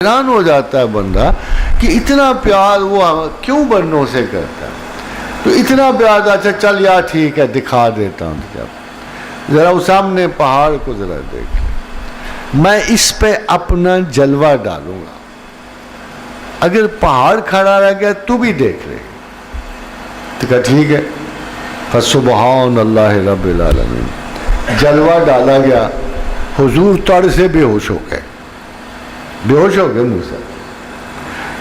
حیران ہو جاتا ہے بندہ کہ اتنا پیار وہ کیوں بندوں سے کرتا ہے. تو اتنا پیار اچھا چل یار ٹھیک ہے دکھا دیتا ہوں کیا ذرا وہ سامنے پہاڑ کو ذرا دیکھ لے, میں اس پہ اپنا جلوہ ڈالوں گا. اگر پہاڑ کھڑا رہ گیا تو بھی دیکھ لے. تو کہا ٹھیک ہے. فسبحان اللہ رب العالمین. جلوہ ڈالا گیا, حضور تڑ سے بے ہوش ہو گئے, بے ہوش ہو گئے موسیٰ.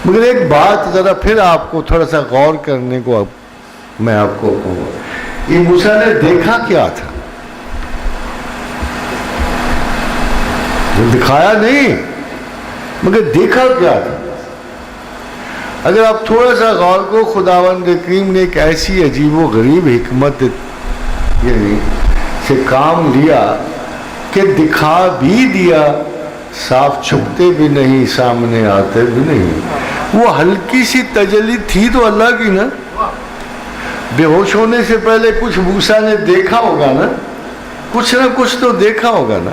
مگر ایک بات ذرا پھر آپ کو تھوڑا سا غور کرنے کو میں آپ کو کہوں, یہ موسیٰ نے دیکھا کیا تھا؟ دکھایا نہیں مگر دیکھا کیا تھا؟ اگر آپ تھوڑا سا غور کو, خداوند کریم نے ایک ایسی عجیب و غریب حکمت یعنی سے کام لیا کہ دکھا بھی دیا, صاف چھپتے بھی نہیں, سامنے آتے بھی نہیں. وہ ہلکی سی تجلی تھی تو اللہ کی نا. بے ہوش ہونے سے پہلے کچھ موسیٰ نے دیکھا ہوگا نا, کچھ نہ کچھ تو دیکھا ہوگا نا,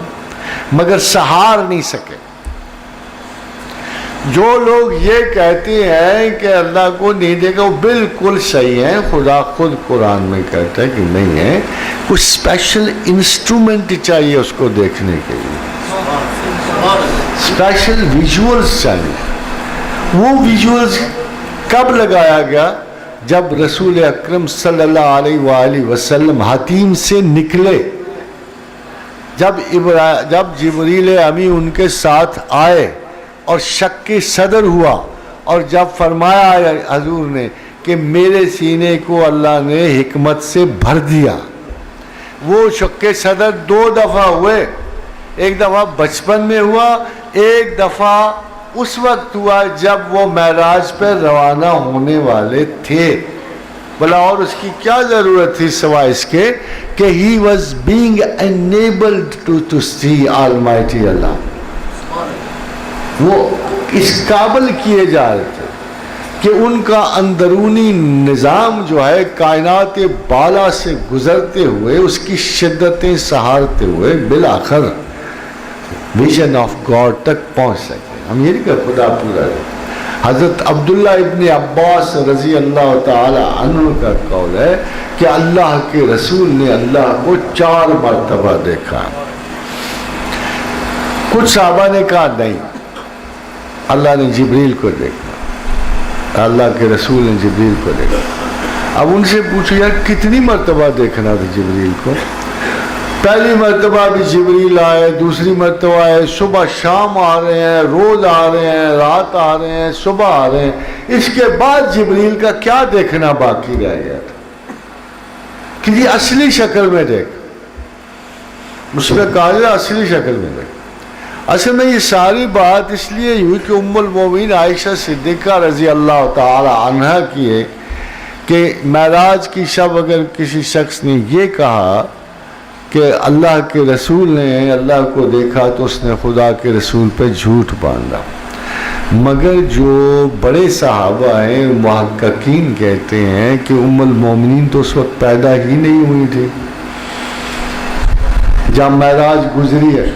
مگر سہار نہیں سکے. جو لوگ یہ کہتے ہیں کہ اللہ کو نہیں دیکھا وہ بالکل صحیح ہے. خدا خود قرآن میں کہتا ہے کہ نہیں ہے, کچھ اسپیشل انسٹرومنٹ چاہیے اس کو دیکھنے کے لیے, اسپیشل ویژولز چاہیے. وہ ویژولز کب لگایا گیا؟ جب رسول اکرم صلی اللہ علیہ وآلہ وسلم حتیم سے نکلے, جب جبریل امی ان کے ساتھ آئے اور شک صدر ہوا, اور جب فرمایا حضور نے کہ میرے سینے کو اللہ نے حکمت سے بھر دیا. وہ شک صدر دو دفعہ ہوئے, ایک دفعہ بچپن میں ہوا, ایک دفعہ اس وقت ہوا جب وہ معراج پر روانہ ہونے والے تھے. بلا اور اس کی کیا ضرورت تھی سوائے اس کے کہ he was being enabled to see Almighty Allah. وہ اس قابل کیے جا رہے تھے کہ ان کا اندرونی نظام جو ہے کائنات بالا سے گزرتے ہوئے, اس کی شدتیں سہارتے ہوئے بالآخر ویژن آف گاڈ تک پہنچ سکے. ہم یہ نہیں کہ خدا پورا ہے. حضرت عبداللہ ابن عباس رضی اللہ تعالی عنہ کا قول ہے کہ اللہ کے رسول نے اللہ کو 4 مرتبہ دیکھا. کچھ صحابہ نے کہا نہیں, اللہ نے جبریل کو دیکھا, اللہ کے رسول نے جبریل کو دیکھا. اب ان سے پوچھو یار کتنی مرتبہ دیکھنا تھا جبریل کو؟ پہلی مرتبہ بھی جبریل آئے, دوسری مرتبہ آئے, صبح شام آ رہے ہیں, روز آ رہے ہیں, رات آ رہے ہیں, صبح آ رہے ہیں. اس کے بعد جبریل کا کیا دیکھنا باقی رہ گیا تھا کہ یہ اصلی شکل میں دیکھ. اس میں کہا جائے اصلی شکل میں دیکھ. اصل میں یہ ساری بات اس لیے ہوئی کہ ام المومنین عائشہ صدیقہ رضی اللہ تعالی عنہا کی ہے کہ معراج کی شب اگر کسی شخص نے یہ کہا کہ اللہ کے رسول نے اللہ کو دیکھا تو اس نے خدا کے رسول پہ جھوٹ باندھا. مگر جو بڑے صحابہ ہیں محققین کہتے ہیں کہ ام المومنین تو اس وقت پیدا ہی نہیں ہوئی تھی جب معراج گزری ہے.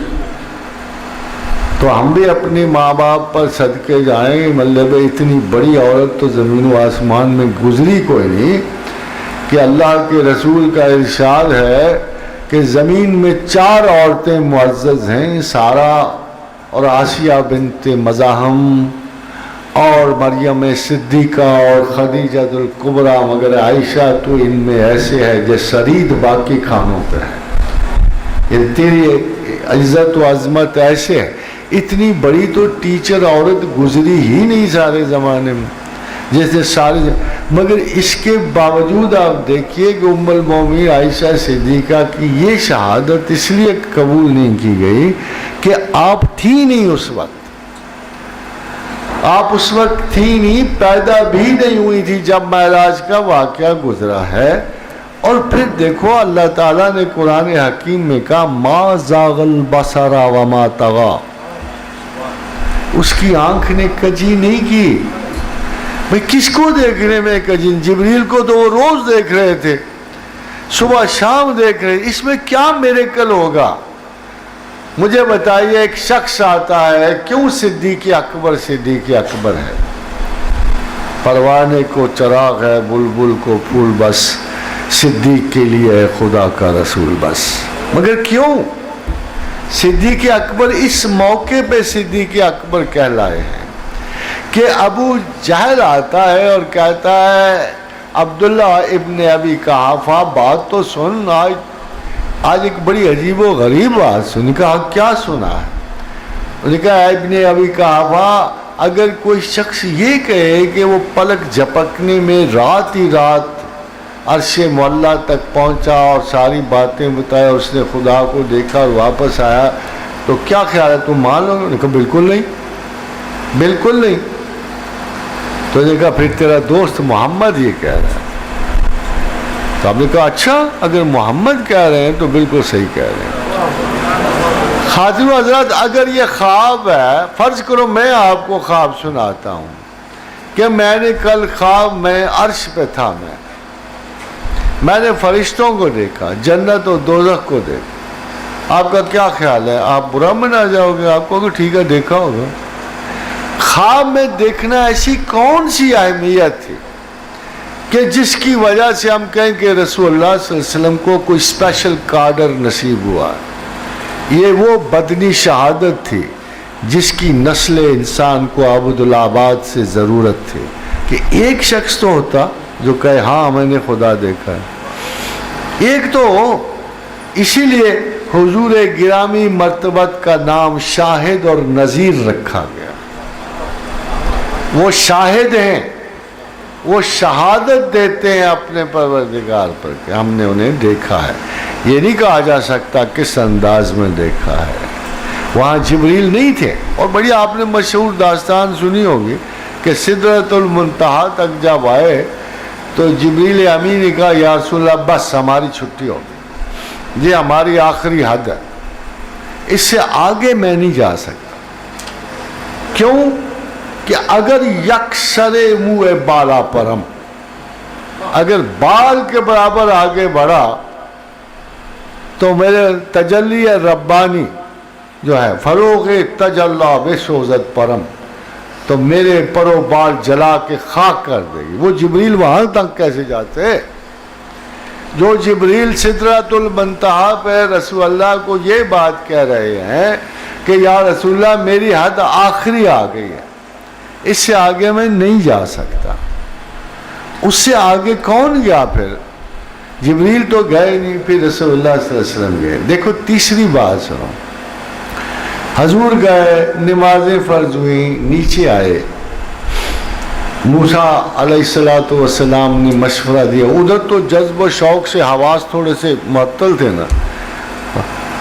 تو ہم بھی اپنے ماں باپ پر صدقے جائیں, مطلب اتنی بڑی عورت تو زمین و آسمان میں گزری کوئی نہیں کہ اللہ کے رسول کا ارشاد ہے کہ زمین میں 4 عورتیں معزز ہیں, سارہ اور آسیہ بنت مزاحم اور مریم صدیقہ اور خدیجہ الکبریٰ, مگر عائشہ تو ان میں ایسے ہے جیسے سرید باقی کھانوں پہ ہے. یہ تیری عزت و عظمت ایسے ہے. اتنی بڑی تو ٹیچر عورت گزری ہی نہیں سارے زمانے میں جیسے سارے مگر اس کے باوجود آپ دیکھیے کہ ام المومنین عائشہ صدیقہ کی یہ شہادت اس لیے قبول نہیں کی گئی کہ آپ تھی نہیں اس وقت, آپ اس وقت تھی نہیں, پیدا بھی نہیں ہوئی تھی جب معراج کا واقعہ گزرا ہے. اور پھر دیکھو اللہ تعالیٰ نے قرآن حکیم میں کہا ما زاغ البصر وما طغى, اس کی آنکھ نے کجی نہیں کی. بھئی کس کو دیکھنے میں کجی؟ جبریل کو تو وہ روز دیکھ رہے تھے, صبح شام دیکھ رہے, اس میں کیا میریکل ہوگا مجھے بتائیے ایک شخص آتا ہے کیوں صدیق اکبر ہے؟ پروانے کو چراغ ہے، بلبل کو پھول، بس صدیق کے لیے ہے خدا کا رسول بس۔ مگر کیوں صدیق اکبر اس موقع پہ صدیق اکبر کہلائے ہیں کہ ابو جہل آتا ہے اور کہتا ہے عبداللہ ابن ابی قحافہ بات تو سن، آج ایک بڑی عجیب و غریب بات سن۔ کہا کیا سنا ہے؟ انہوں نے کہا ابن ابی قحافہ اگر کوئی شخص یہ کہے کہ وہ پلک جھپکنے میں رات ہی رات عرش معلیٰ تک پہنچا اور ساری باتیں بتایا، اس نے خدا کو دیکھا اور واپس آیا، تو کیا خیال ہے تم مان لو گے؟ انہوں نے کہا بالکل نہیں، بالکل نہیں۔ تو نے کہا پھر تیرا دوست محمد یہ کہہ رہا ہے۔ تو آپ نے کہا اچھا اگر محمد کہہ رہے ہیں تو بالکل صحیح کہہ رہے ہیں۔ خاتون حضرات اگر یہ خواب ہے، فرض کرو میں آپ کو خواب سناتا ہوں کہ میں نے کل خواب میں عرش پہ تھا، میں نے فرشتوں کو دیکھا، جنت و دوزخ کو دیکھا، آپ کا کیا خیال ہے؟ آپ برا منا جاؤ گے؟ آپ کو ٹھیک ہے دیکھا ہوگا۔ خواب میں دیکھنا ایسی کون سی اہمیت تھی کہ جس کی وجہ سے ہم کہیں کہ رسول اللہ صلی اللہ علیہ وسلم کو کوئی اسپیشل کارڈر نصیب ہوا؟ یہ وہ بدنی شہادت تھی جس کی نسل انسان کو عبدالآباد سے ضرورت تھی کہ ایک شخص تو ہوتا جو کہے ہاں میں نے خدا دیکھا ہے۔ ایک تو اسی لیے حضور گرامی مرتبت کا نام شاہد اور نذیر رکھا گیا۔ وہ شاہد ہیں، وہ شہادت دیتے ہیں اپنے پروردگار پر کہ ہم نے انہیں دیکھا ہے۔ یہ نہیں کہا جا سکتا کس انداز میں دیکھا ہے۔ وہاں جبریل نہیں تھے، اور بڑی آپ نے مشہور داستان سنی ہوگی کہ سدرۃ المنتہا تک جب آئے تو جبریل امین نے کہا یا رسول اللہ بس ہماری چھٹی ہوگی، یہ ہماری آخری حد ہے، اس سے آگے میں نہیں جا سکتا۔ کیوں کہ اگر یکسر منہ بالا پرم، اگر بال کے برابر آگے بڑھا تو میرے تجلی ربانی جو ہے فروغ تجلا بسوزت پرم، تو میرے پر و بال جلا کے خاک کر دے گی۔ وہ جبریل وہاں تک کیسے جاتے؟ جو جبریل سدرۃ المنتہا پہ رسول اللہ کو یہ بات کہہ رہے ہیں کہ یا رسول اللہ میری حد آخری آ گئی ہے، اس سے آگے میں نہیں جا سکتا۔ اس سے آگے کون گیا پھر؟ جبریل تو گئے نہیں، پھر رسول اللہ صلی اللہ علیہ وسلم گئے۔ دیکھو تیسری بات سنو، حضور گئے، نمازیں فرض ہوئیں، نیچے آئے، موسیٰ علیہ السلام نے مشورہ دیا، ادھر تو جذب و شوق سے حواس تھوڑے سے معطل تھے نا،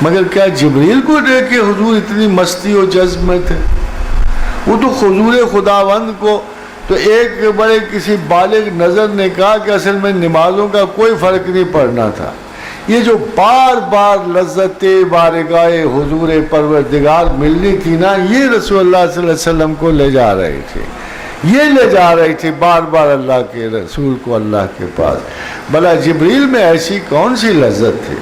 مگر کیا جبریل کو دیکھ کے حضور اتنی مستی و جذب میں تھے؟ وہ تو حضور خداوند کو تو ایک بڑے کسی بالغ نظر نے کہا کہ اصل میں نمازوں کا کوئی فرق نہیں پڑنا تھا، یہ جو بار بار لذت بارگاہ حضور پروردگار ملنی تھی نا، یہ رسول اللہ صلی اللہ علیہ وسلم کو لے جا رہی تھی، یہ لے جا رہی تھی بار بار اللہ کے رسول کو اللہ کے پاس۔ بھلا جبریل میں ایسی کون سی لذت تھی؟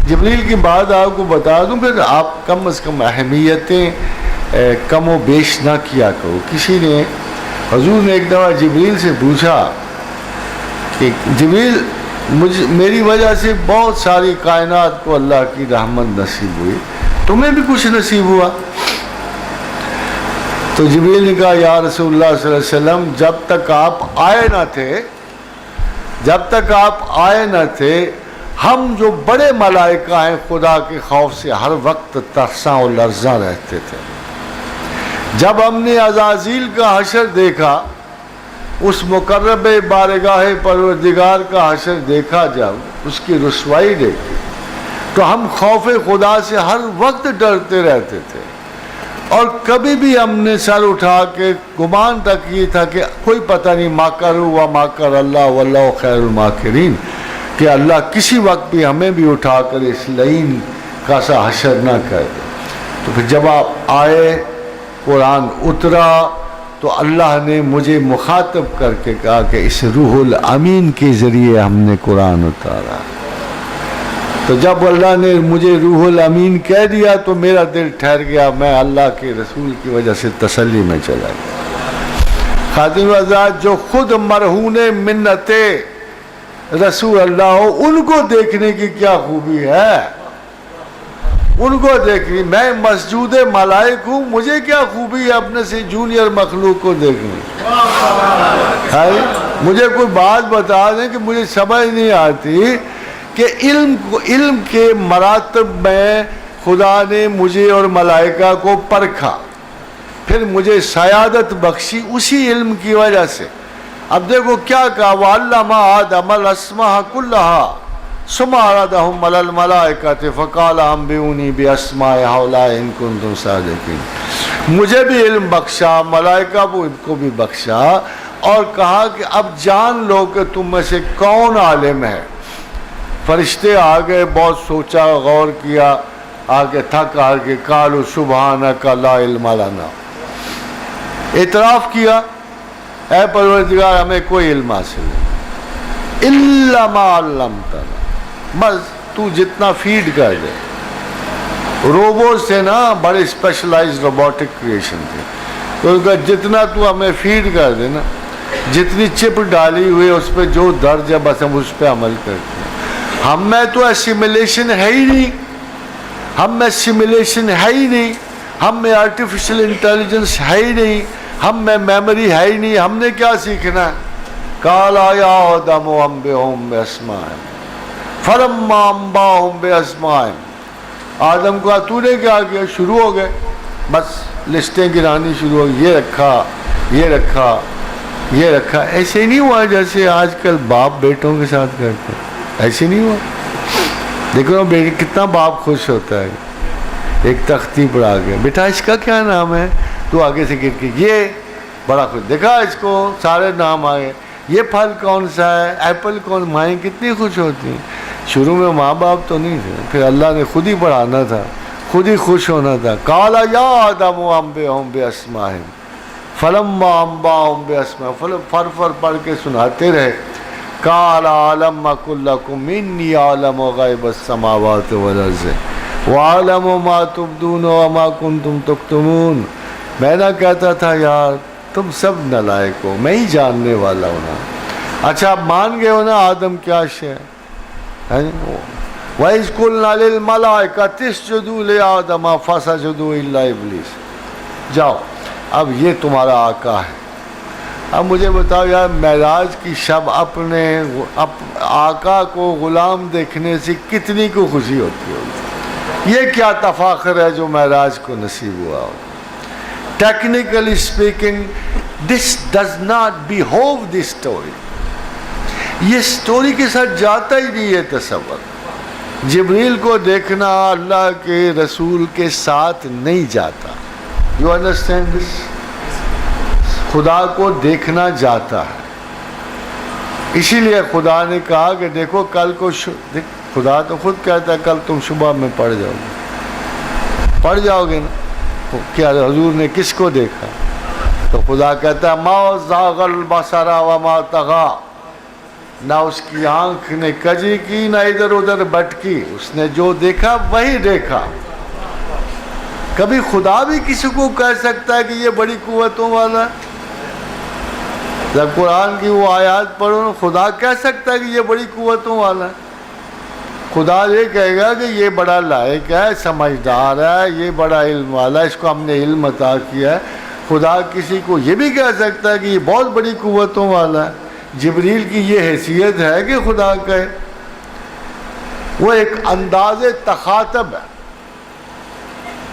جبریل کی بات آپ کو بتا دوں، پھر آپ کم از کم اہمیتیں کم و بیش نہ کیا کرو۔ کسی نے حضور نے ایک دفعہ جبریل سے پوچھا کہ جبریل میری وجہ سے بہت ساری کائنات کو اللہ کی رحمت نصیب ہوئی، تمہیں بھی کچھ نصیب ہوا؟ تو جبریل نے کہا یا رسول اللہ صلی اللہ علیہ وسلم جب تک آپ آئے نہ تھے ہم جو بڑے ملائکہ ہیں خدا کے خوف سے ہر وقت ترساں و لرزاں رہتے تھے۔ جب ہم نے عزازیل کا حشر دیکھا، اس مقرب بارگاہ پروردگار کا حشر دیکھا، جب اس کی رسوائی دیکھی تو ہم خوف خدا سے ہر وقت ڈرتے رہتے تھے، اور کبھی بھی ہم نے سر اٹھا کے گمان تک یہ تھا کہ کوئی پتہ نہیں ماکروا و ماکر اللہ واللہ خیر الماکرین، کہ اللہ کسی وقت بھی ہمیں بھی اٹھا کر اس لعین کا سا حشر نہ کر دے۔ تو پھر جب آپ آئے، قرآن اترا، تو اللہ نے مجھے مخاطب کر کے کہا کہ اس روح الامین کے ذریعے ہم نے قرآن اتارا۔ تو جب اللہ نے مجھے روح الامین کہہ دیا تو میرا دل ٹھہر گیا، میں اللہ کے رسول کی وجہ سے تسلی میں چلا گیا۔ خاتون حضرات، جو خود مرہون منت رسول اللہ ہو، ان کو دیکھنے کی کیا خوبی ہے؟ ان کو دیکھنی، میں مسجود ملائک ہوں، مجھے کیا خوبی ہے اپنے سے جونیئر مخلوق کو دیکھنی؟ مجھے کوئی بات بتا دیں کہ مجھے سمجھ نہیں آتی کہ علم کے مراتب میں خدا نے مجھے اور ملائکہ کو پرکھا، پھر مجھے سیادت بخشی اسی علم کی وجہ سے۔ اب دیکھو کیا کہا، وَعَلَّمَ آدَمَ الْأَسْمَاءَ كُلَّهَا ثُمَّ عَرَضَهُمْ عَلَى الْمَلَائِكَةِ فَقَالَ أَنبِئُونِي بِأَسْمَاءِ هَؤُلَاءِ إِن كُنتُمْ صَادِقِينَ۔ مجھے بھی علم بخشا، ملائکہ کو بھی بخشا، اور کہا کہ اب جان لو کہ تم میں سے کون عالم ہے۔ فرشتے آگئے، بہت سوچا غور کیا، آگے تھک آگے، قالوا سبحانک لا علم لنا، اعتراف کیا اے پروردگار ہمیں کوئی علم حاصل نہیں، الا ما علمتنا، بس تو جتنا فیڈ کر دے۔ روبوٹ سے نا بڑے اسپیشلائز روبوٹک کریشن تھے، تو ان کا جتنا تو ہمیں فیڈ کر دے نا، جتنی چپ ڈالی ہوئی اس پہ جو درج ہے بس ہم اس پہ عمل کرتے ہیں۔ ہم میں تو اسیمیلیشن ہے ہی نہیں، ہم میں اسیمیلیشن ہے ہی نہیں، ہم میں آرٹیفیشل انٹیلیجنس ہے ہی نہیں، ہم میں میموری ہے ہی نہیں، ہم نے کیا سیکھنا ہے؟ قال یا آدم انبئہم باسمائہم فلما انبأہم باسمائہم، آدم کو تو نے کیا کیا؟ شروع ہو گئے، بس لسٹیں گرانی شروع ہو گئی، یہ رکھا، یہ رکھا، یہ رکھا۔ ایسے نہیں ہوا جیسے آج کل باپ بیٹوں کے ساتھ کرتے، ایسے نہیں ہوا۔ دیکھو بیٹے کتنا باپ خوش ہوتا ہے، ایک تختی پر آ گیا، بیٹا اس کا کیا نام ہے؟ تو آگے سے گر کے یہ بڑا خوش، دیکھا اس کو سارے نام آگے، یہ پھل کون سا ہے، ایپل کون، مائیں کتنی خوش ہوتی ہیں۔ شروع میں ماں باپ تو نہیں تھے، پھر اللہ نے خود ہی پڑھانا تھا، خود ہی خوش ہونا تھا۔ قال یا آدم انبئہم باسمائہم فلما انبأہم باسمائہم، فر پڑھ کے سناتے رہے۔ قال ألم أقل لكم إني أعلم غيب السماوات والأرض وأعلم ما تبدون وما كنتم تكتمون۔ میں نہ کہتا تھا یار تم سب نالائق ہو، میں ہی جاننے والا ہوں نا۔ اچھا آپ مان گئے ہو نا آدم کیا شے ہے؟ وَإِذْ قُلْنَا لِلْمَلَائِكَةِ اسْجُدُوا لِآدَمَ فَسَجَدُوا إِلَّا إِبْلِيسَ۔ جاؤ اب یہ تمہارا آقا ہے۔ اب مجھے بتاؤ یار، معراج کی شب اپنے آقا کو غلام دیکھنے سے کتنی کو خوشی ہوتی ہوگی؟ یہ کیا تفاخر ہے جو معراج کو نصیب ہوا ہوگا۔ Technically speaking this does not behave this story, یہ اسٹوری کے ساتھ جاتا ہی نہیں ہے تصور۔ جبریل کو دیکھنا اللہ کے رسول کے ساتھ نہیں جاتا، یو انڈرسٹینڈ دس؟ خدا کو دیکھنا جاتا ہے، اسی لیے خدا نے کہا کہ دیکھو کل کو خدا تو خود کہتا ہے کل تم صبح میں پڑھ جاؤ گے نا۔ کیا حضور نے کس کو دیکھا؟ تو خدا کہتا ہے ما زاغ البصر وما طغى، نہ اس کی آنکھ نے کجی کی نہ ادھر ادھر بٹکی، اس نے جو دیکھا وہی دیکھا۔ کبھی خدا بھی کسی کو کہہ سکتا ہے کہ یہ بڑی قوتوں والا ہے؟ جب قرآن کی وہ آیات پڑھو، خدا کہہ سکتا ہے کہ یہ بڑی قوتوں والا ہے؟ خدا یہ کہے گا کہ یہ بڑا لائق ہے، سمجھدار ہے، یہ بڑا علم والا ہے، اس کو ہم نے علم عطا کیا ہے۔ خدا کسی کو یہ بھی کہہ سکتا ہے کہ یہ بہت بڑی قوتوں والا ہے۔ جبریل کی یہ حیثیت ہے کہ خدا کہے؟ وہ ایک انداز تخاطب ہے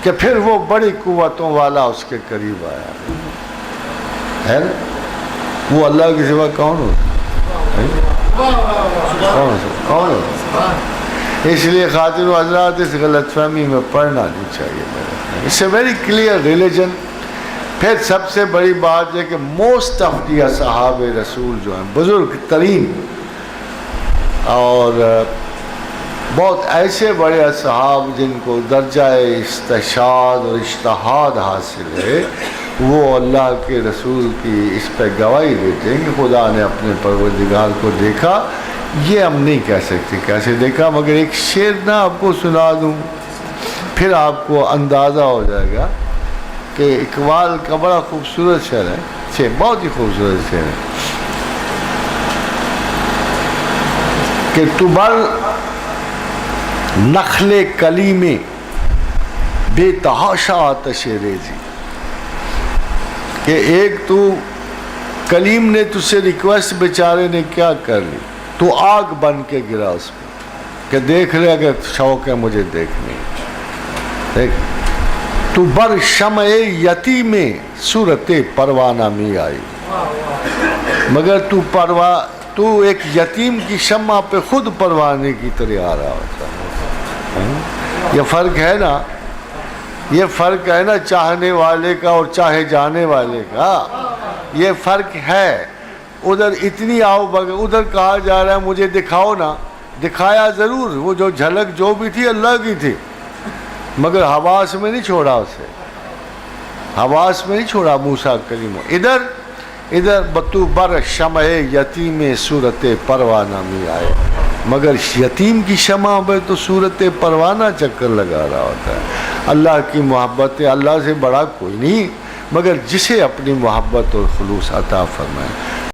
کہ پھر وہ بڑی قوتوں والا اس کے قریب آیا ہے نا؟ وہ اللہ کے سوا کون ہوتا ہے؟ کون ہوتا ہے؟ اس لیے خاتون و حضرات اس غلط فہمی میں پڑھنا نہیں چاہیے میرے۔ It's a very clear religion. پھر سب سے بڑی بات ہے کہ موسٹ آف دی اصحاب رسول جو ہیں، بزرگ ترین اور بہت ایسے بڑے اصحاب جن کو درجہ استشہاد اور اجتہاد حاصل ہے، وہ اللہ کے رسول کی اس پہ گواہی دیتے ہیں کہ خدا نے اپنے پروردگار کو دیکھا۔ یہ ہم نہیں کہہ سکتے کیسے دیکھا، مگر ایک شعر نہ آپ کو سنا دوں، پھر آپ کو اندازہ ہو جائے گا کہ اقبال کا بڑا خوبصورت شعر ہے، بہت ہی خوبصورت شعر ہے کہ تو بر نخل کلی میں بے تحاشا آتش ریزی، کہ ایک تو کلیم نے تجھ سے ریکویسٹ بیچارے نے کیا کر لی، تو آگ بن کے گرا اس میں کہ دیکھ لے اگر شوق ہے مجھے دیکھنے، دیکھ تو بر شمع یتیم میں صورت پروانہ میں آئی، مگر تو ایک یتیم کی شمع پہ خود پروانے کی طرح آ رہا ہوتا ہے۔ یہ فرق ہے نا، یہ فرق ہے نا چاہنے والے کا اور چاہے جانے والے کا، یہ فرق ہے۔ ادھر اتنی آؤ بغیر، ادھر کہا جا رہا ہے مجھے دکھاؤ نا، دکھایا ضرور، وہ جو جھلک جو بھی تھی اللہ کی تھی، مگر حواس میں نہیں چھوڑا اسے، حواس میں نہیں چھوڑا موسیٰ کلیم۔ ادھر بتو بر شمع یتیم صورت پروانہ میں آئے، مگر یتیم کی شمع پہ تو صورت پروانہ چکر لگا رہا ہوتا ہے۔ اللہ کی محبت ہے، اللہ سے بڑا کوئی نہیں، مگر جسے اپنی محبت اور خلوص عطا فرمائے۔